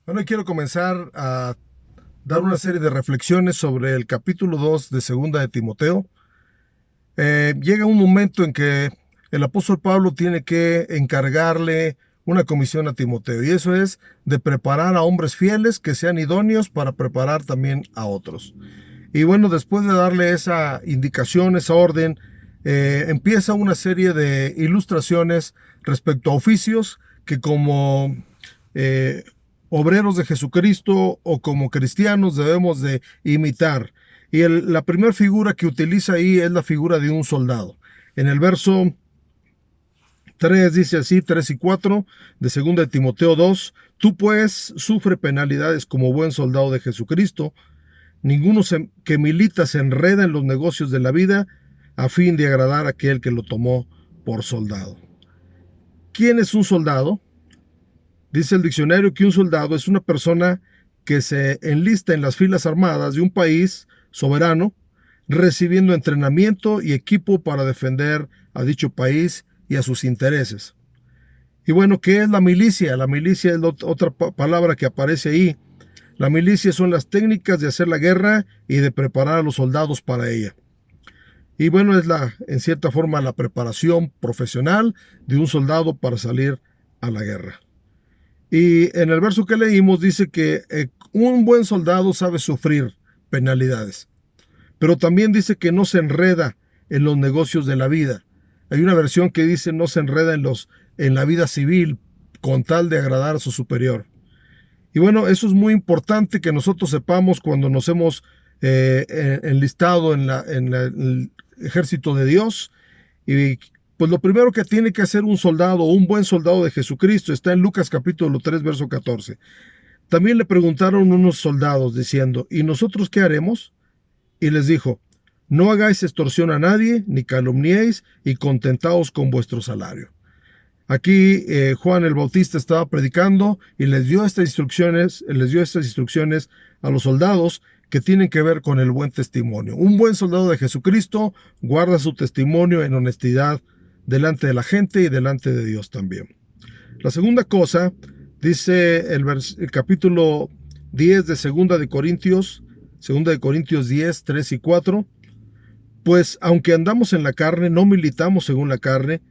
Bueno, quiero comenzar a dar una serie de reflexiones sobre el capítulo 2 de Segunda de Timoteo. Llega un momento en que el apóstol Pablo tiene que encargarle una comisión a Timoteo, y eso es de preparar a hombres fieles que sean idóneos para preparar también a otros. Y bueno, después de darle esa indicación, esa orden, empieza una serie de ilustraciones respecto a oficios que como eh, obreros de Jesucristo o como cristianos debemos de imitar. Y la primera figura que utiliza ahí es la figura de un soldado. En el verso 3 dice así, 3 y 4 de 2 de Timoteo 2, tú pues sufre penalidades como buen soldado de Jesucristo. Ninguno que milita se enreda en los negocios de la vida a fin de agradar a aquel que lo tomó por soldado. ¿Quién es un soldado? Dice el diccionario que un soldado es una persona que se enlista en las filas armadas de un país soberano, recibiendo entrenamiento y equipo para defender a dicho país y a sus intereses. Y bueno, ¿qué es la milicia? La milicia es otra palabra que aparece ahí. La milicia son las técnicas de hacer la guerra y de preparar a los soldados para ella. Y bueno, es en cierta forma la preparación profesional de un soldado para salir a la guerra. Y en el verso que leímos dice que un buen soldado sabe sufrir penalidades, pero también dice que no se enreda en los negocios de la vida. Hay una versión que dice no se enreda en la vida civil con tal de agradar a su superior. Y bueno, eso es muy importante que nosotros sepamos cuando nos hemos enlistado en el ejército de Dios. Y pues lo primero que tiene que hacer un soldado o un buen soldado de Jesucristo está en Lucas capítulo 3, verso 14. También le preguntaron unos soldados diciendo, ¿y nosotros qué haremos? Y les dijo, no hagáis extorsión a nadie, ni calumniéis, y contentaos con vuestro salario. Aquí Juan el Bautista estaba predicando y les dio estas instrucciones a los soldados que tienen que ver con el buen testimonio. Un buen soldado de Jesucristo guarda su testimonio en honestidad delante de la gente y delante de Dios también. La segunda cosa, dice el capítulo 10 de segunda de Corintios 10, 3 y 4, pues aunque andamos en la carne, no militamos según la carne,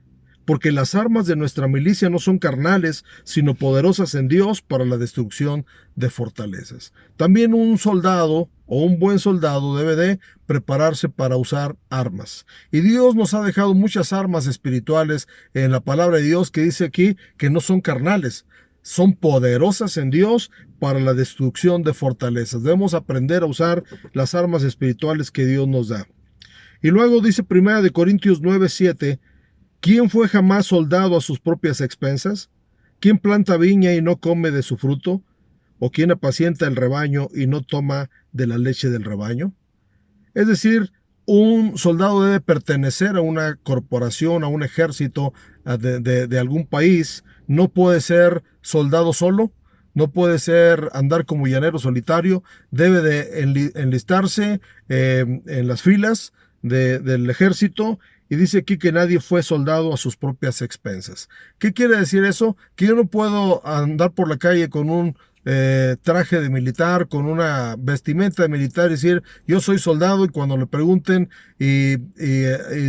porque las armas de nuestra milicia no son carnales, sino poderosas en Dios para la destrucción de fortalezas. También un soldado o un buen soldado debe de prepararse para usar armas. Y Dios nos ha dejado muchas armas espirituales en la palabra de Dios que dice aquí que no son carnales, son poderosas en Dios para la destrucción de fortalezas. Debemos aprender a usar las armas espirituales que Dios nos da. Y luego dice 1 Corintios 9:7, ¿quién fue jamás soldado a sus propias expensas? ¿Quién planta viña y no come de su fruto? ¿O quién apacienta el rebaño y no toma de la leche del rebaño? Es decir, un soldado debe pertenecer a una corporación, a un ejército de algún país. No puede ser soldado solo, no puede ser andar como llanero solitario. Debe de enlistarse en las filas del ejército. Y dice aquí que nadie fue soldado a sus propias expensas. ¿Qué quiere decir eso? Que yo no puedo andar por la calle con un traje de militar, con una vestimenta de militar, y decir, yo soy soldado, y cuando le pregunten, ¿y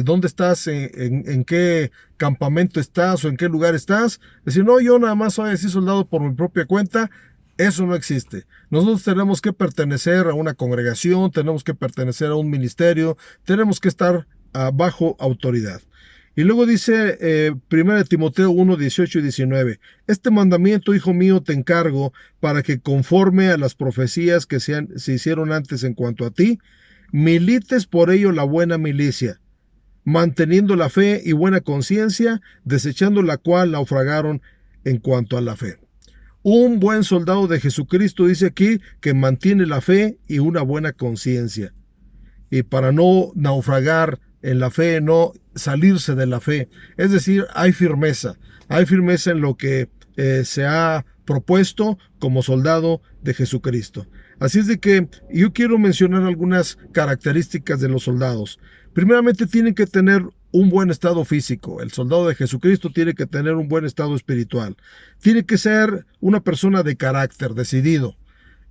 dónde estás? ¿En qué campamento estás? ¿O en qué lugar estás? Decir, no, yo nada más soy así soldado por mi propia cuenta. Eso no existe. Nosotros tenemos que pertenecer a una congregación, tenemos que pertenecer a un ministerio, tenemos que estar bajo autoridad. Y luego dice 1 Timoteo 1, 18 y 19, este mandamiento, hijo mío, te encargo para que conforme a las profecías que se hicieron antes en cuanto a ti, milites por ello la buena milicia, manteniendo la fe y buena conciencia, desechando la cual naufragaron en cuanto a la fe. Un buen soldado de Jesucristo dice aquí que mantiene la fe y una buena conciencia. Y para no naufragar en la fe, no salirse de la fe. Es decir, hay firmeza en lo que se ha propuesto como soldado de Jesucristo. Así es de que yo quiero mencionar algunas características de los soldados. Primeramente, tienen que tener un buen estado físico. El soldado de Jesucristo tiene que tener un buen estado espiritual. Tiene que ser una persona de carácter, decidido,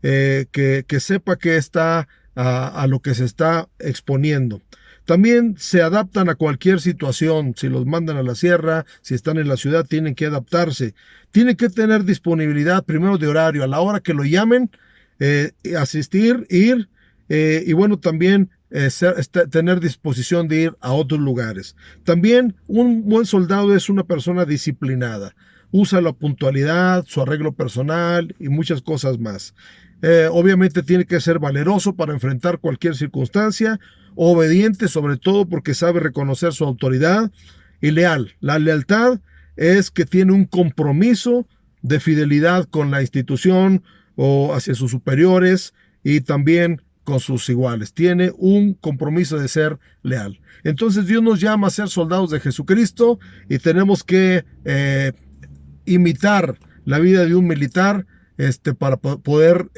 que sepa que está a lo que se está exponiendo. También se adaptan a cualquier situación. Si los mandan a la sierra, si están en la ciudad, tienen que adaptarse. Tienen que tener disponibilidad primero de horario, a la hora que lo llamen, asistir, ir, y bueno, también tener disposición de ir a otros lugares. También un buen soldado es una persona disciplinada. Usa la puntualidad, su arreglo personal y muchas cosas más. Obviamente tiene que ser valeroso para enfrentar cualquier circunstancia, obediente sobre todo porque sabe reconocer su autoridad, y leal. La lealtad es que tiene un compromiso de fidelidad con la institución o hacia sus superiores y también con sus iguales. Tiene un compromiso de ser leal. Entonces Dios nos llama a ser soldados de Jesucristo y tenemos que imitar la vida de un militar para poder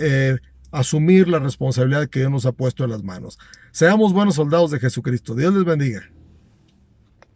asumir la responsabilidad que Dios nos ha puesto en las manos. Seamos buenos soldados de Jesucristo. Dios les bendiga.